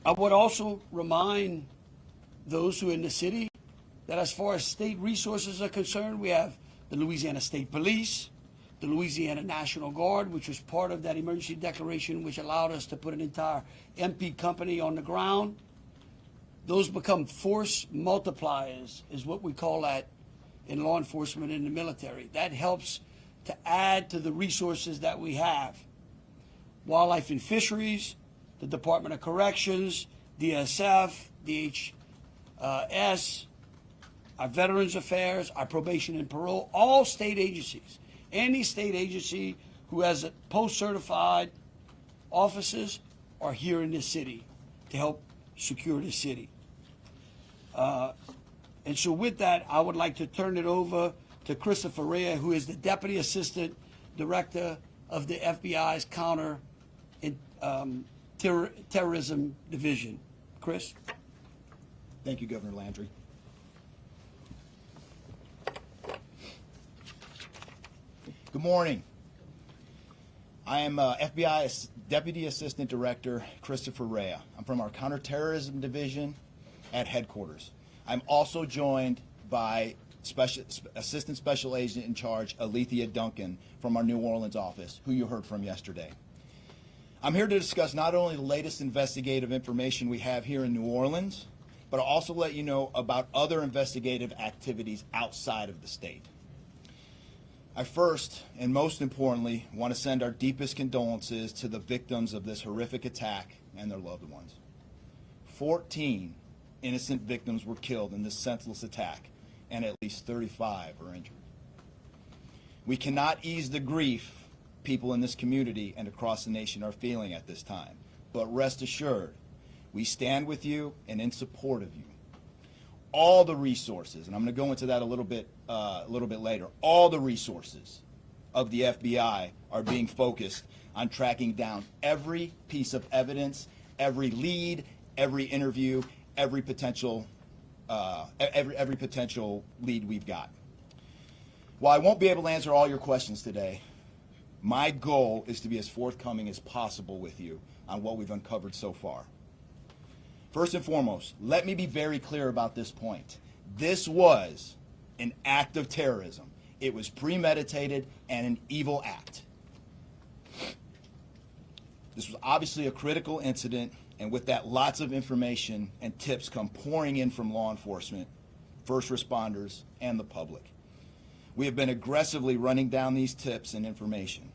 I would also remind those who are in the city that as far as state resources are concerned, we have the Louisiana State Police, the Louisiana National Guard, which was part of that emergency declaration, which allowed us to put an entire MP company on the ground. Those become force multipliers, is what we call that in law enforcement and the military. That helps to add to the resources that we have. Wildlife and Fisheries, the Department of Corrections, DSF, DHS, our Veterans Affairs, our Probation and Parole, all state agencies. Any state agency who has post-certified officers are here in this city to help secure the city. And so with that, I would like to turn it over to Christopher Rea, who is the Deputy Assistant Director of the FBI's Counter Terrorism Division. Chris? Thank you, Governor Landry. Good morning. I am FBI Deputy Assistant Director Christopher Rea. I'm from our Counterterrorism Division at headquarters. I'm also joined by Assistant Special Agent in Charge Alethea Duncan from our New Orleans office, who you heard from yesterday. I'm here to discuss not only the latest investigative information we have here in New Orleans, but I'll also let you know about other investigative activities outside of the state. I first, and most importantly, want to send our deepest condolences to the victims of this horrific attack and their loved ones. 14 innocent victims were killed in this senseless attack, and at least 35 are injured. We cannot ease the grief people in this community and across the nation are feeling at this time, but rest assured, we stand with you and in support of you. All the resources, and I'm going to go into that a little bit later, all the resources of the FBI are being focused on tracking down every piece of evidence, every lead, every interview, every potential lead we've got. While I won't be able to answer all your questions today, my goal is to be as forthcoming as possible with you on what we've uncovered so far. First and foremost, let me be very clear about this point. This was an act of terrorism. It was premeditated and an evil act. This was obviously a critical incident, and with that, lots of information and tips come pouring in from law enforcement, first responders, and the public. We have been aggressively running down these tips and information.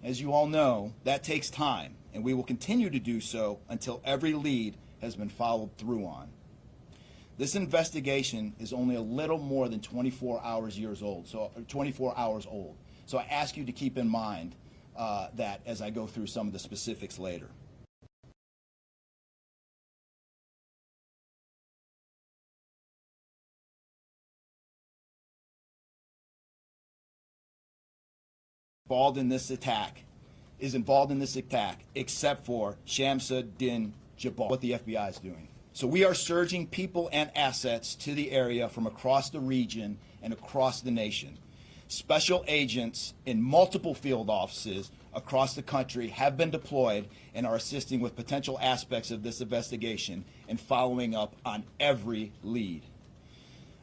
As you all know, that takes time, and we will continue to do so until every lead has been followed through on. This investigation is only a little more than 24 hours old. So I ask you to keep in mind that as I go through some of the specifics later. Involved in this attack, except for Shamsa Din Jabbar, what the FBI is doing. So we are surging people and assets to the area from across the region and across the nation. Special agents in multiple field offices across the country have been deployed and are assisting with potential aspects of this investigation and following up on every lead.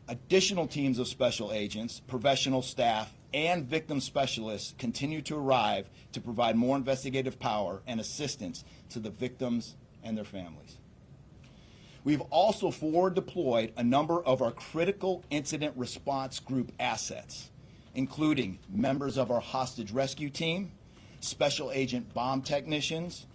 Additional teams of special agents, professional staff, and victim specialists continue to arrive to provide more investigative power and assistance to the victims and their families. We've also forward deployed a number of our critical incident response group assets, including members of our hostage rescue team, special agent bomb technicians,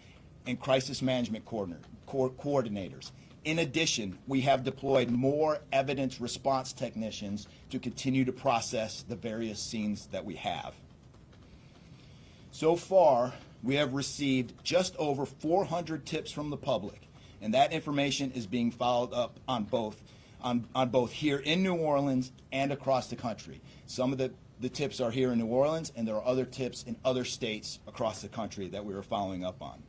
and crisis management coordinators. In addition, we have deployed more evidence response technicians to continue to process the various scenes that we have. So far, we have received just over 400 tips from the public, and that information is being followed up on both here in New Orleans and across the country. Some of the tips are here in New Orleans, and there are other tips in other states across the country that we are following up on.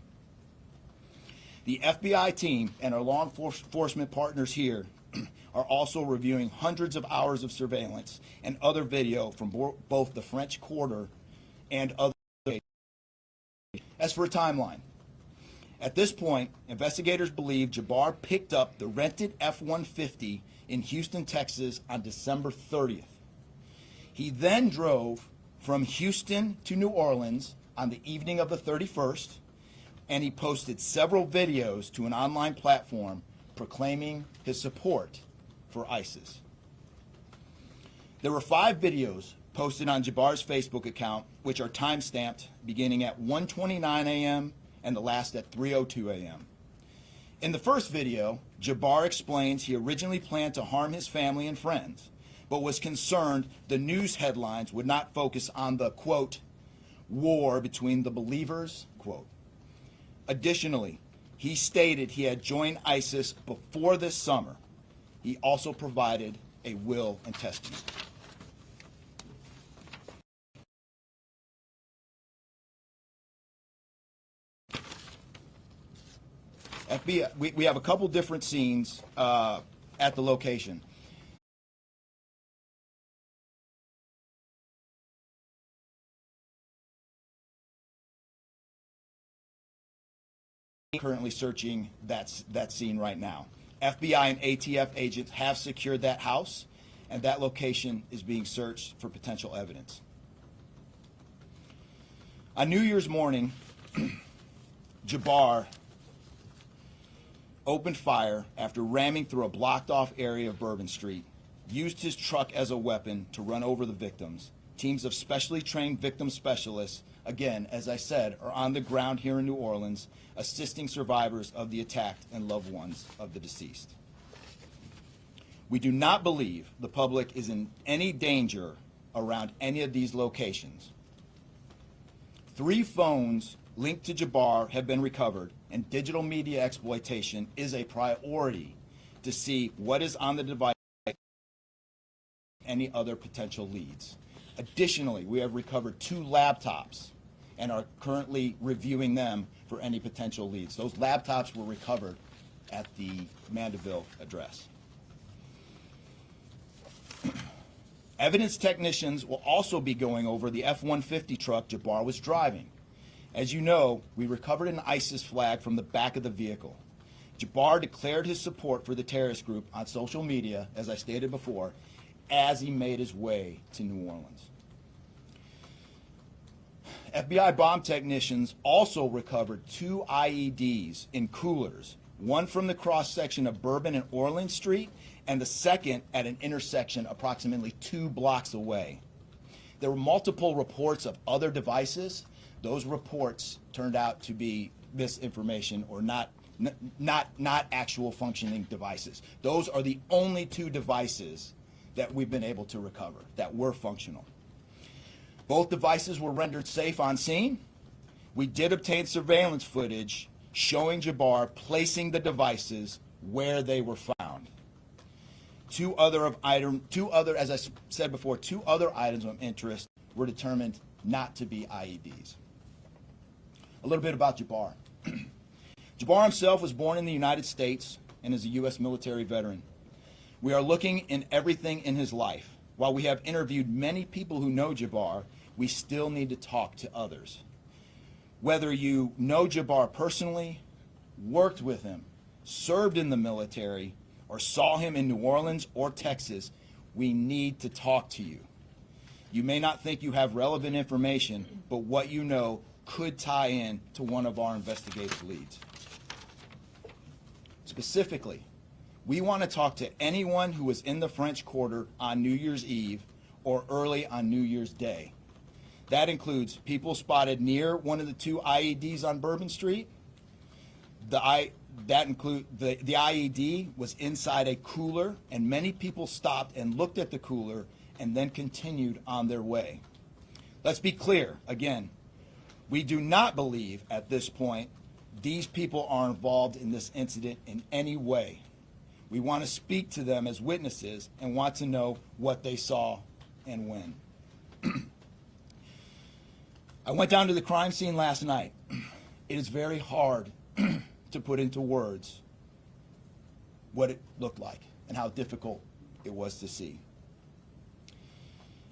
The FBI team and our law enforcement partners here are also reviewing hundreds of hours of surveillance and other video from both the French Quarter and other. As for a timeline, At this point, investigators believe Jabbar picked up the rented F-150 in Houston, Texas on December 30th. He then drove from Houston to New Orleans on the evening of the 31st, and he posted several videos to an online platform proclaiming his support for ISIS. There were 5 videos posted on Jabbar's Facebook account, which are time-stamped beginning at 1:29 a.m. and the last at 3:02 a.m. In the first video, Jabbar explains he originally planned to harm his family and friends, but was concerned the news headlines would not focus on the, quote, war between the believers, quote. Additionally, he stated he had joined ISIS before this summer. He also provided a will and testament. FBI, we have a couple different scenes at the location. Currently searching that scene right now. FBI and ATF agents have secured that house, and that location is being searched for potential evidence. On New Year's morning, Jabbar opened fire after ramming through a blocked-off area of Bourbon Street, used his truck as a weapon to run over the victims. Teams of specially trained victim specialists, again, as I said, are on the ground here in New Orleans, assisting survivors of the attack and loved ones of the deceased. We do not believe the public is in any danger around any of these locations. 3 phones linked to Jabbar have been recovered, and digital media exploitation is a priority to see what is on the device and any other potential leads. Additionally, we have recovered 2 laptops and are currently reviewing them for any potential leads. Those laptops were recovered at the Mandeville address. Evidence technicians will also be going over the F-150 truck Jabbar was driving. As you know, we recovered an ISIS flag from the back of the vehicle. Jabbar declared his support for the terrorist group on social media, as I stated before, as he made his way to New Orleans. FBI bomb technicians also recovered 2 IEDs in coolers, one from the cross-section of Bourbon and Orleans Street, and the second at an intersection approximately 2 blocks away. There were multiple reports of other devices. Those reports turned out to be misinformation or not actual functioning devices. Those are the only 2 devices that we've been able to recover that were functional. Both devices were rendered safe on scene. We did obtain surveillance footage showing Jabbar placing the devices where they were found. 2 other, as I said before, 2 other items of interest were determined not to be IEDs. A little bit about Jabbar. Jabbar himself was born in the United States and is a U.S. military veteran. We are looking in everything in his life. While we have interviewed many people who know Jabbar, we still need to talk to others. Whether you know Jabbar personally, worked with him, served in the military, or saw him in New Orleans or Texas, we need to talk to you. You may not think you have relevant information, but what you know could tie in to one of our investigative leads. Specifically, we want to talk to anyone who was in the French Quarter on New Year's Eve or early on New Year's Day. That includes people spotted near one of the 2 IEDs on Bourbon Street. The IED was inside a cooler, and many people stopped and looked at the cooler and then continued on their way. Let's be clear, again, we do not believe at this point these people are involved in this incident in any way. We want to speak to them as witnesses and want to know what they saw and when. I went down to the crime scene last night. It is very hard to put into words what it looked like and how difficult it was to see.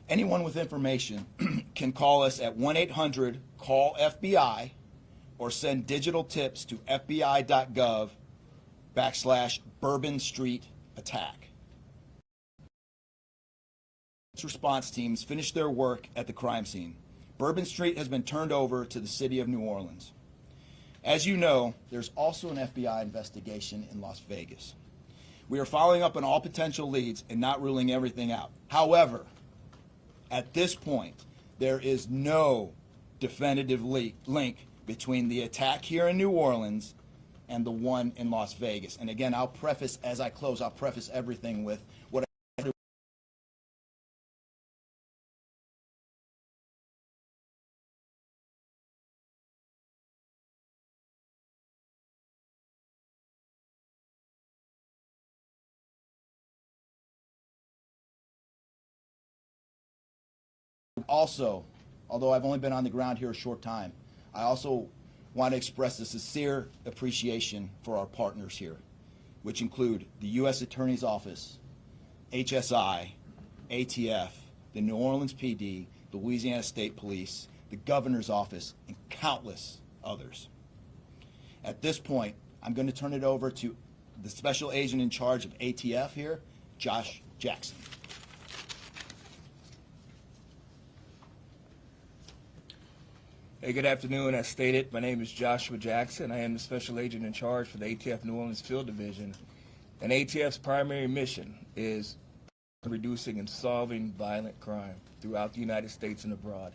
Anyone with information can call us at 1-800-CALL-FBI or send digital tips to fbi.gov/Bourbon Street attack. Response teams finished their work at the crime scene. Bourbon Street has been turned over to the city of New Orleans. As you know, there's also an FBI investigation in Las Vegas. We are following up on all potential leads and not ruling everything out. However, at this point, there is no definitive link between the attack here in New Orleans and the one in Las Vegas. And again, I'll preface, as I close, I'll preface everything with what also, although I've only been on the ground here a short time, I also want to express a sincere appreciation for our partners here, which include the U.S. Attorney's Office, HSI, ATF, the New Orleans PD, the Louisiana State Police, the Governor's Office, and countless others. At this point, I'm going to turn it over to the Special Agent in charge of ATF here, Josh Jackson. Hey, good afternoon. As stated, my name is Joshua Jackson. I am the Special Agent in charge for the ATF New Orleans Field Division. And ATF's primary mission is reducing and solving violent crime throughout the United States and abroad.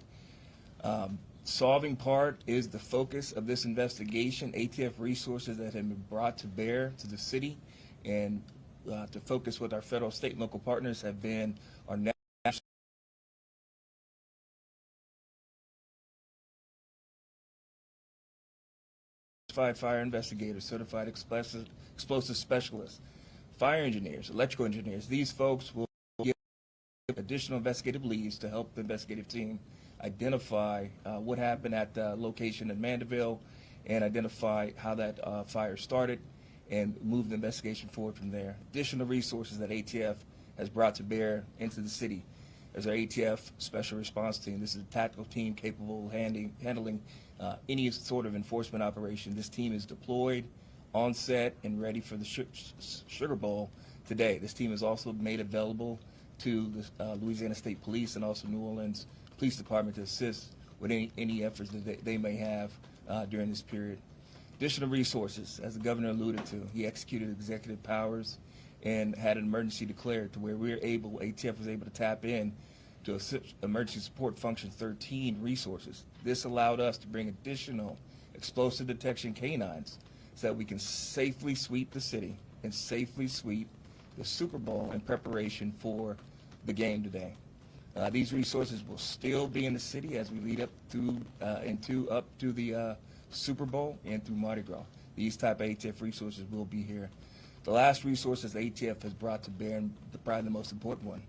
Solving part is the focus of this investigation. ATF resources that have been brought to bear to the city and to focus with our federal, state, and local partners have been our national certified fire investigators, certified explosive specialists, fire engineers, electrical engineers. These folks will give additional investigative leads to help the investigative team identify what happened at the location in Mandeville and identify how that fire started and move the investigation forward from there. Additional resources that ATF has brought to bear into the city. There's our ATF Special Response Team. This is a tactical team capable of handling any sort of enforcement operation. This team is deployed, on set, and ready for the Sugar Bowl today. This team is also made available to the Louisiana State Police and also New Orleans Police Department to assist with any efforts that they may have during this period. Additional resources, as the governor alluded to, he executed executive powers and had an emergency declared to where ATF was able to tap in to Emergency Support Function 13 resources. This allowed us to bring additional explosive detection canines so that we can safely sweep the city and safely sweep the Super Bowl in preparation for the game today. These resources will still be in the city as we lead up to the Super Bowl and through Mardi Gras. These type of ATF resources will be here. The last resources ATF has brought to bear, and probably the most important one,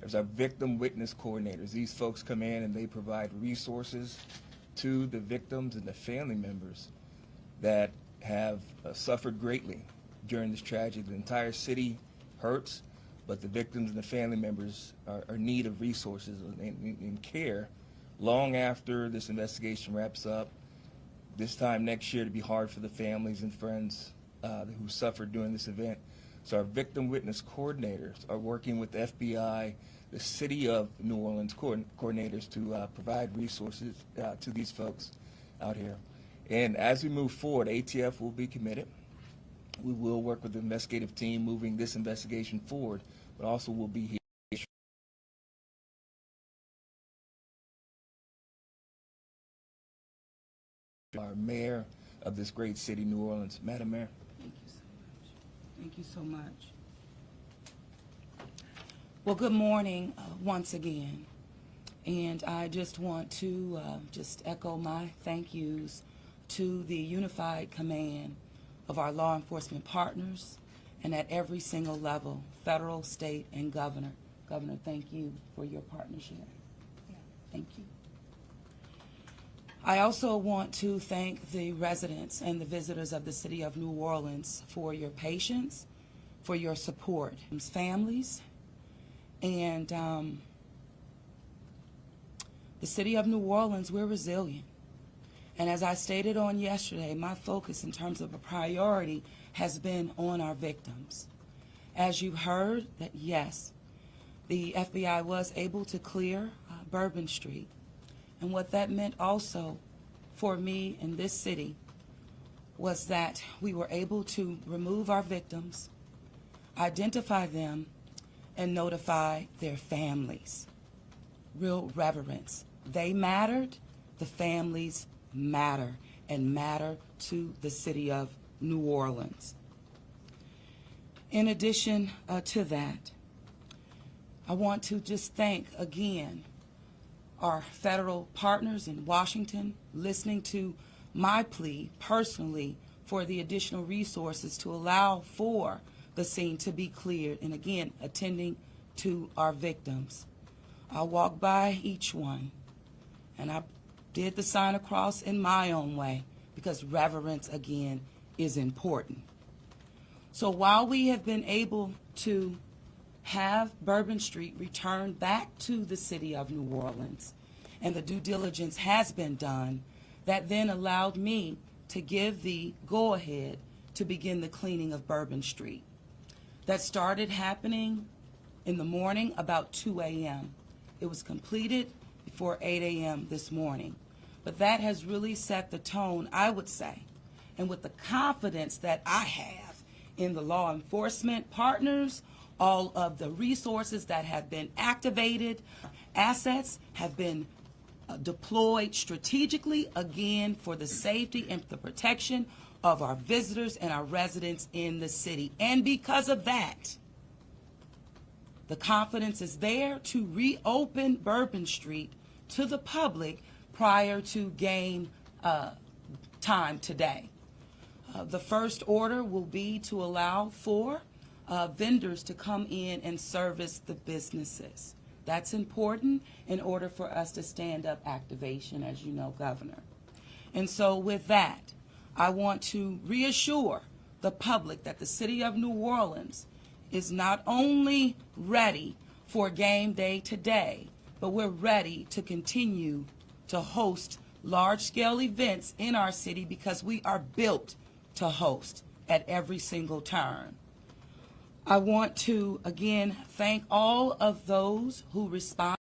is our victim witness coordinators. These folks come in and they provide resources to the victims and the family members that have suffered greatly during this tragedy. The entire city hurts, but the victims and the family members are in need of resources and care long after this investigation wraps up. This time next year to be hard for the families and friends who suffered during this event. So our victim witness coordinators are working with the FBI, the city of New Orleans coordinators to provide resources to these folks out here. And as we move forward, ATF will be committed. We will work with the investigative team moving this investigation forward, but also we'll be here. Our mayor of this great city, New Orleans. Madam Mayor. Thank you so much. Well, good morning once again. And I just want to just echo my thank yous to the unified command of our law enforcement partners and at every single level, federal, state, and governor. Governor, thank you for your partnership. Yeah, thank you. I also want to thank the residents and the visitors of the city of New Orleans for your patience, for your support. Families, and the city of New Orleans, we're resilient. And as I stated on yesterday, my focus in terms of a priority has been on our victims. As you heard, that yes, the FBI was able to clear Bourbon Street. And what that meant also for me in this city was that we were able to remove our victims, identify them, and notify their families. Real reverence. They mattered, the families matter, and matter to the city of New Orleans. In addition to that, I want to just thank again our federal partners in Washington, listening to my plea personally for the additional resources to allow for the scene to be cleared, and again, attending to our victims. I walked by each one, and I did the sign of cross in my own way, because reverence, again, is important. So while we have been able to have Bourbon Street returned back to the city of New Orleans, and the due diligence has been done, that then allowed me to give the go-ahead to begin the cleaning of Bourbon Street. That started happening in the morning about 2 a.m. It was completed before 8 a.m. this morning. But that has really set the tone, I would say, and with the confidence that I have in the law enforcement partners, all of the resources that have been activated, assets have been deployed strategically, again, for the safety and the protection of our visitors and our residents in the city. And because of that, the confidence is there to reopen Bourbon Street to the public prior to game time today. The first order will be to allow for vendors to come in and service the businesses. That's important in order for us to stand up activation, as you know, Governor. And so with that, I want to reassure the public that the city of New Orleans is not only ready for game day today, but we're ready to continue to host large-scale events in our city because we are built to host at every single turn. I want to, again, thank all of those who respond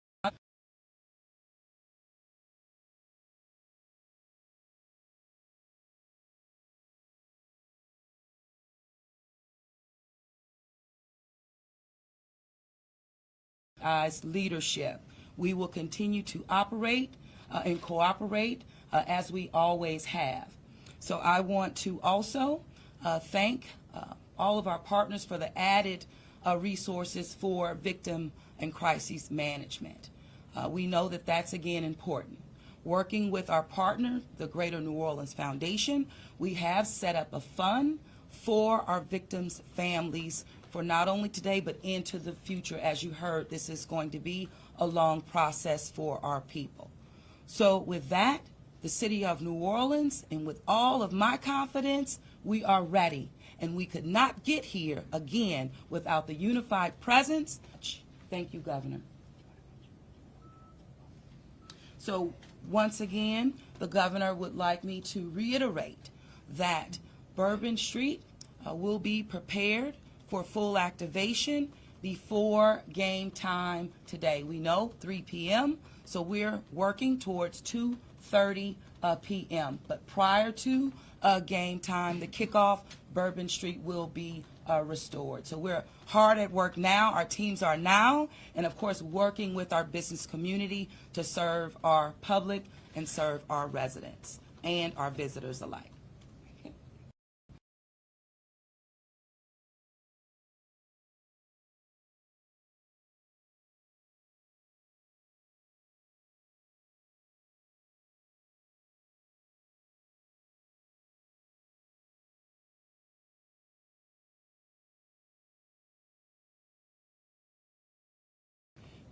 as leadership. We will continue to operate and cooperate as we always have. So I want to also thank all of our partners for the added resources for victim and crisis management. We know that that's, again, important. Working with our partner, the Greater New Orleans Foundation, we have set up a fund for our victims' families for not only today but into the future. As you heard, this is going to be a long process for our people. So with that, the city of New Orleans, and with all of my confidence, we are ready. And we could not get here, again, without the unified presence. Thank you, Governor. So once again, the governor would like me to reiterate that Bourbon Street will be prepared for full activation before game time today. We know 3 p.m., so we're working towards 2:30 p.m. But prior to game time, the kickoff, Bourbon Street will be restored. So we're hard at work now. Our teams are now, and of course, working with our business community to serve our public and serve our residents and our visitors alike.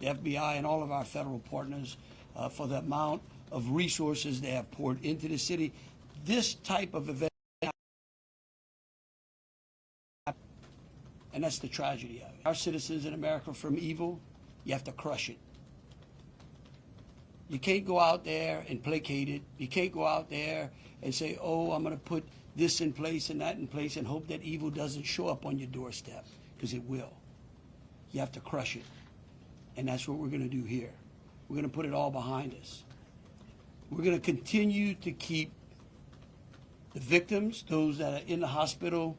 The FBI and all of our federal partners for the amount of resources they have poured into the city. This type of event, and that's the tragedy of it. Our citizens in America from evil, you have to crush it. You can't go out there and placate it. You can't go out there and say, oh, I'm going to put this in place and that in place and hope that evil doesn't show up on your doorstep, because it will. You have to crush it. And that's what we're going to do here. We're going to put it all behind us. We're going to continue to keep the victims, those that are in the hospital,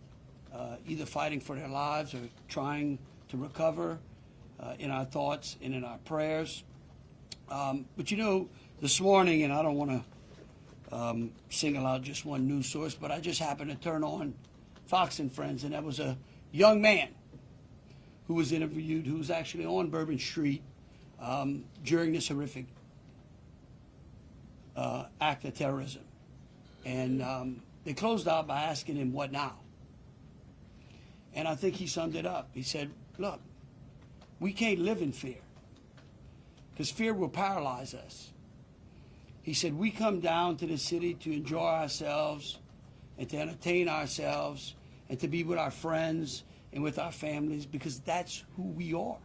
either fighting for their lives or trying to recover, in our thoughts and in our prayers. But you know, this morning, and I don't want to single out just one news source, but I just happened to turn on Fox and Friends, and that was a young man who was interviewed, who was actually on Bourbon Street during this horrific act of terrorism. And they closed out by asking him, what now? And I think he summed it up. He said, look, we can't live in fear, because fear will paralyze us. He said, we come down to the city to enjoy ourselves and to entertain ourselves and to be with our friends and with our families, because that's who we are.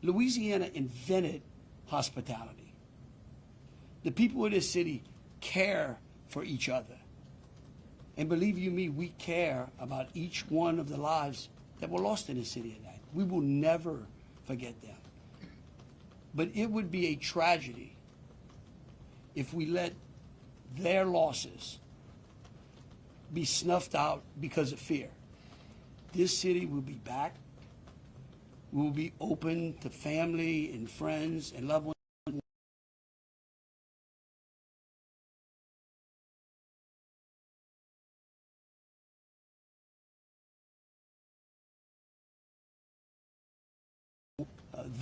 Louisiana invented hospitality. The people of this city care for each other. And believe you me, we care about each one of the lives that were lost in the city of that. We will never forget them. But it would be a tragedy if we let their losses be snuffed out because of fear. This city will be back. We will be open to family and friends and loved ones.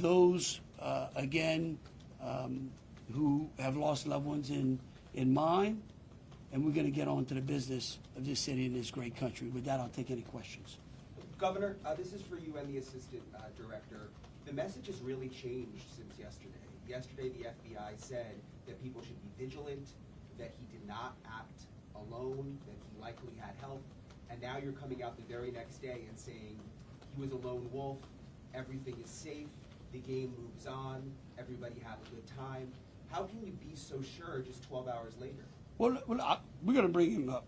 Those, again, who have lost loved ones in mind, and we're going to get on to the business of this city and this great country. With that, I'll take any questions. Governor, this is for you and the Assistant Director. The message has really changed since yesterday. Yesterday, the FBI said that people should be vigilant, that he did not act alone, that he likely had help, and now you're coming out the very next day and saying he was a lone wolf, everything is safe, the game moves on, everybody had a good time. How can you be so sure just 12 hours later? Well, we're going to bring him up,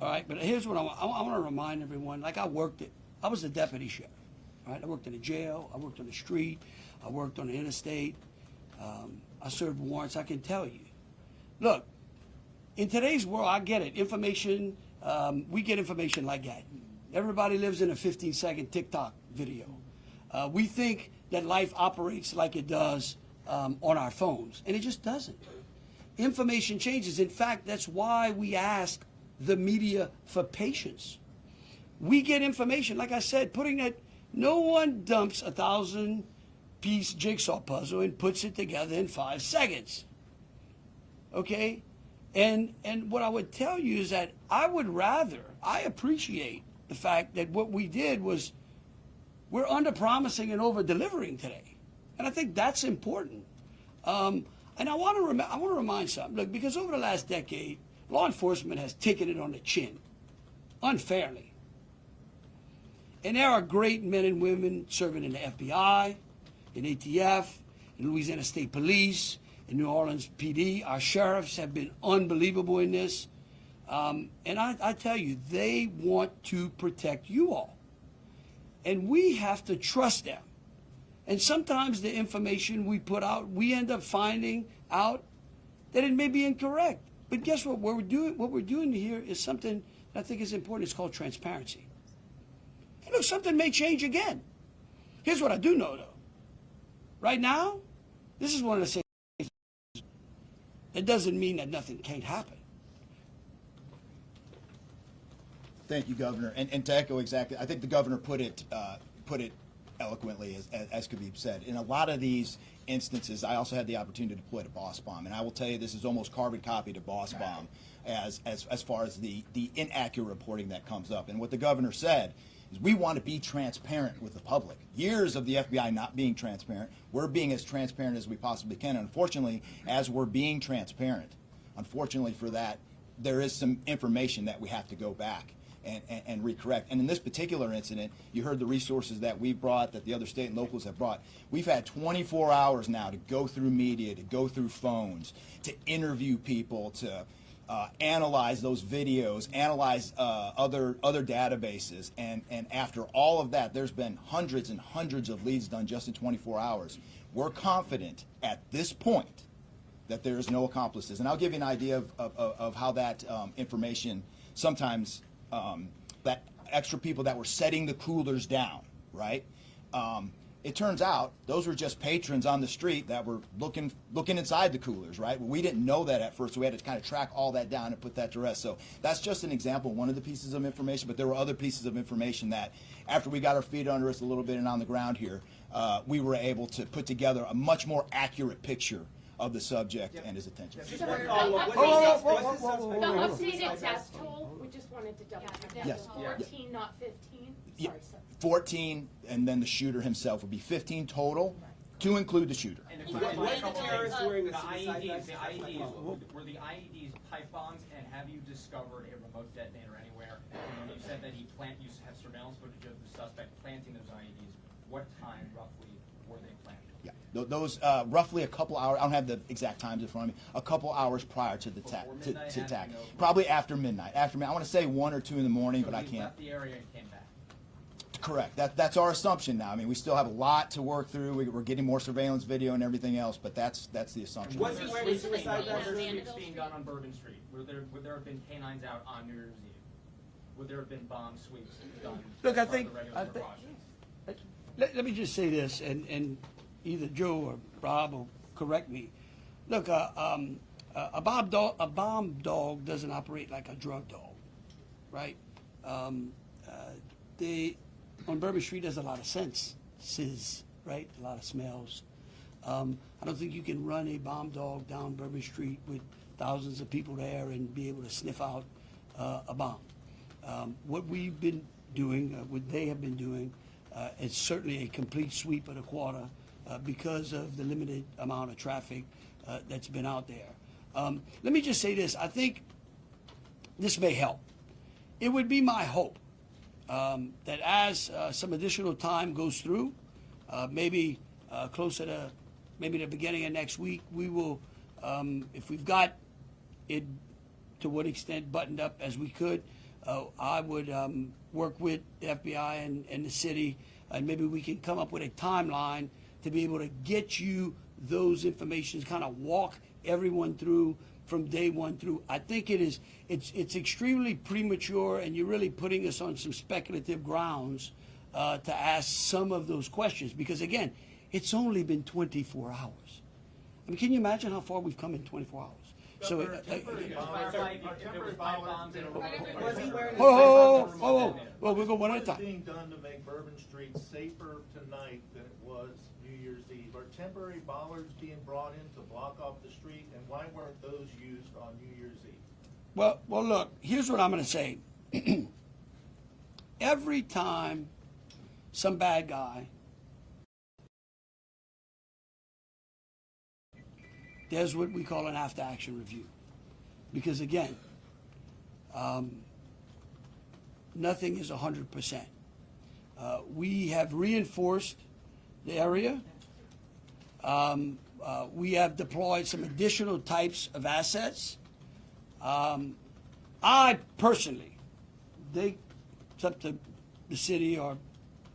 all right? But here's what I want to remind everyone. Like, I was a deputy sheriff, all right? I worked in a jail. I worked on the street. I worked on the interstate. I served warrants. I can tell you. Look, in today's world, I get it. Information, we get information like that. Everybody lives in a 15-second TikTok video. We think that life operates like it does on our phones, and it just doesn't. Information changes. In fact, that's why we ask the media for patience. We get information, like I said, no one dumps a 1,000-piece jigsaw puzzle and puts it together in 5 seconds. Okay? And what I would tell you is that I appreciate the fact that what we did was we're under-promising and over-delivering today. And I think that's important. And I want to remind something. Look, because over the last decade, law enforcement has taken it on the chin, unfairly. And there are great men and women serving in the FBI, in ATF, in Louisiana State Police, in New Orleans PD. Our sheriffs have been unbelievable in this. And I tell you, they want to protect you all. And we have to trust them. And sometimes the information we put out, we end up finding out that it may be incorrect. But guess what? What we're doing here is something that I think is important. It's called transparency. And look, something may change again. Here's what I do know, though. Right now, this is one of the safest. That doesn't mean that nothing can't happen. Thank you, Governor. And to echo exactly, I think the Governor put it eloquently, as could be said. In a lot of these instances, I also had the opportunity to deploy to Boss Bomb, and I will tell you this is almost carbon copy to Boss Bomb as far as the inaccurate reporting that comes up. And what the Governor said is we want to be transparent with the public. Years of the FBI not being transparent, we're being as transparent as we possibly can. Unfortunately, as we're being transparent, unfortunately for that, there is some information that we have to go back and recorrect. And in this particular incident, you heard the resources that we brought, that the other state and locals have brought. We've had 24 hours now to go through media, to go through phones, to interview people, to analyze those videos, analyze other databases, and after all of that, there's been hundreds and hundreds of leads done just in 24 hours. We're confident at this point that there is no accomplices. And I'll give you an idea of how that information sometimes, that extra people that were setting the coolers down, right? It turns out those were just patrons on the street that were looking inside the coolers, right? We didn't know that at first, so we had to kind of track all that down and put that to rest. So that's just an example, one of the pieces of information, but there were other pieces of information that after we got our feet under us a little bit and on the ground here, we were able to put together a much more accurate picture of the subject and his attention. The updated test tool, we just wanted to double check. Yes. 14, not 15. Yeah. Sorry, sir. 14, and then the shooter himself would be 15 total, to include the shooter. And was the terrorist wearing a The suicide vest? IEDs, were the IEDs pipe bombs, and have you discovered a remote detonator anywhere? And when you said that you have surveillance footage of the suspect planting those IEDs, what time roughly were they planted? Yeah, those roughly a couple hours. I don't have the exact times in front of me. A couple hours prior to the attack, probably after midnight. After midnight, I want to say 1 or 2 in the morning, So but I he can't. left the area and came back. Correct. That's our assumption now. I mean, we still have a lot to work through. We're getting more surveillance video and everything else, but that's the assumption. Was he wearing a suicide vest? Streets being done on Bourbon Street. Would there have been canines out on New Year's Eve? Would there have been bomb sweeps done? Look, as part of the regular I think precautions? let me just say this, and either Joe or Rob will correct me. Look, a bomb dog doesn't operate like a drug dog, right? On Bourbon Street, there's a lot of senses, right? A lot of smells. I don't think you can run a bomb dog down Bourbon Street with thousands of people there and be able to sniff out a bomb. What we've been doing, what they have been doing, is certainly a complete sweep of the quarter because of the limited amount of traffic that's been out there. Let me just say this. I think this may help. It would be my hope that as some additional time goes through, maybe closer to maybe the beginning of next week, we will, if we've got it to what extent buttoned up as we could, I would work with the FBI and the city, and maybe we can come up with a timeline to be able to get you those information, kind of walk everyone through from day one through. I think it's extremely premature, and you're really putting us on some speculative grounds to ask some of those questions, because again, it's only been 24 hours. I mean, can you imagine how far we've come in 24 hours? So, Was he wearing a well, we'll go one at a What is time. being done to make Bourbon Street safer tonight than it was New Year's Eve? Are temporary bollards being brought in to block off the street, and why weren't those used on New Year's Eve? Well, look, here's what I'm going to say. Every time some bad guy, there's what we call an after-action review. Because again, nothing is 100%. We have reinforced the area. We have deployed some additional types of assets. I personally, it's up to the city or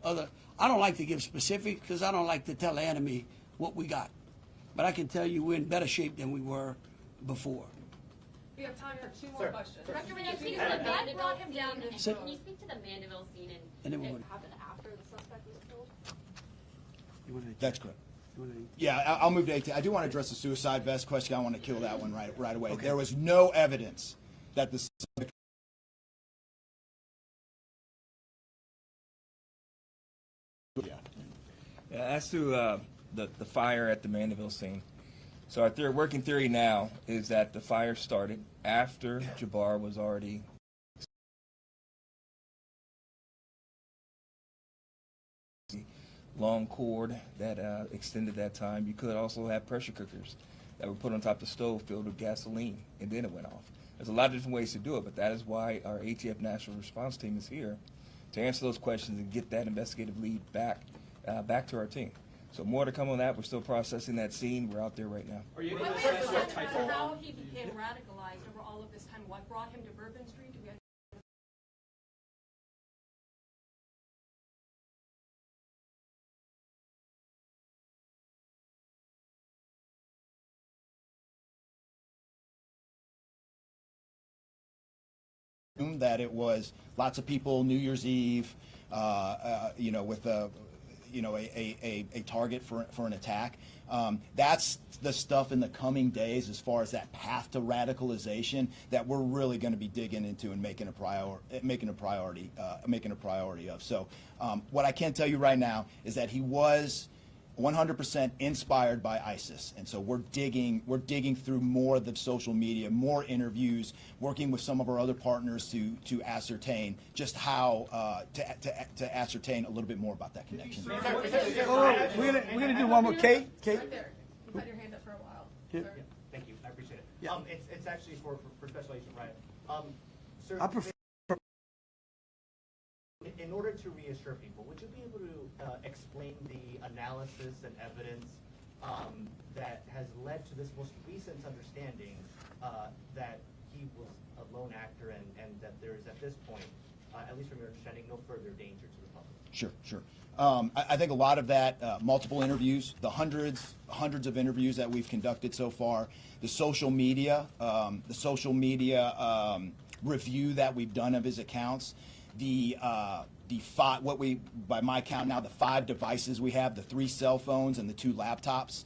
other, I don't like to give specifics because I don't like to tell the enemy what we got. But I can tell you we're in better shape than we were before. We have time for 2 more questions. Director, when you speak to the Mandeville scene, So- can you speak to the Mandeville scene And then and we'll it go- happened after the suspect was killed? That's correct. Yeah, I'll move to 18. I do want to address the suicide vest question. I want to kill that one right away. Okay. There was no evidence that the suspect. Yeah, as to the fire at the Mandeville scene, so our working theory now is that the fire started after Jabbar was already long cord that extended that time. You could also have pressure cookers that were put on top of the stove filled with gasoline, and then it went off. There's a lot of different ways to do it, but that is why our ATF National Response Team is here to answer those questions and get that investigative lead back to our team. So more to come on that. We're still processing that scene. We're out there right now. Are you able What to assess what was type how of... he became radicalized over all of this time? What brought him to Bourbon Street? Do we That it was lots of people New Year's Eve, with a target for an attack. That's the stuff in the coming days as far as that path to radicalization that we're really going to be digging into and making a priority of. So what I can tell you right now is that he was 100% inspired by ISIS, and so we're digging through more of the social media, more interviews, working with some of our other partners to ascertain just how to ascertain a little bit more about that connection. Oh, we're gonna do one more. Kate. Right there. You've had your hand up for a while. Yeah. Sir. Thank you, I appreciate it. Yeah. It's actually for Special Agent Ryan. Sir, I prefer. in order to reassure people, would you be able to explain the analysis and evidence that has led to this most recent understanding that he was a lone actor and that there is at this point, at least from your understanding, no further danger to the public? Sure. I think a lot of that, multiple interviews, the hundreds of interviews that we've conducted so far, the social media review that we've done of his accounts, by my count now, the 5 devices we have, the 3 cell phones and the 2 laptops,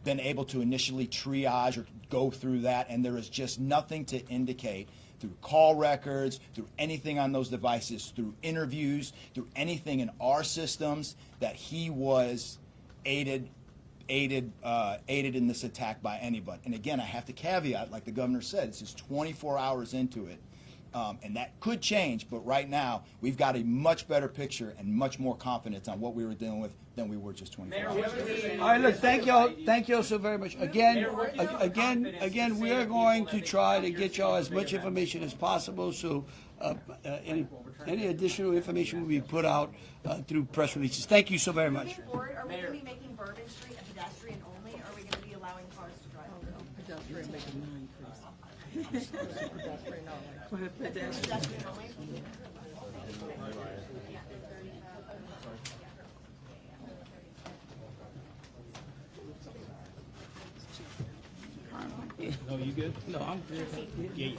been able to initially triage or go through that, and there is just nothing to indicate through call records, through anything on those devices, through interviews, through anything in our systems that he was aided in this attack by anybody. And again, I have to caveat, like the governor said, it's just 24 hours into it. And that could change, but right now we've got a much better picture and much more confidence on what we were dealing with than we were just 24 hours ago. All right, look, thank y'all so very much. Again, we are going to try to get y'all as much information as possible. So any additional information will be put out through press releases. Thank you so very much. Moving forward, are we going to be making Bourbon Street a pedestrian only, or are we going to be allowing cars to drive through? Pedestrian making mine, Chris. Pedestrian only? No, you good? No, I'm good. Yeah.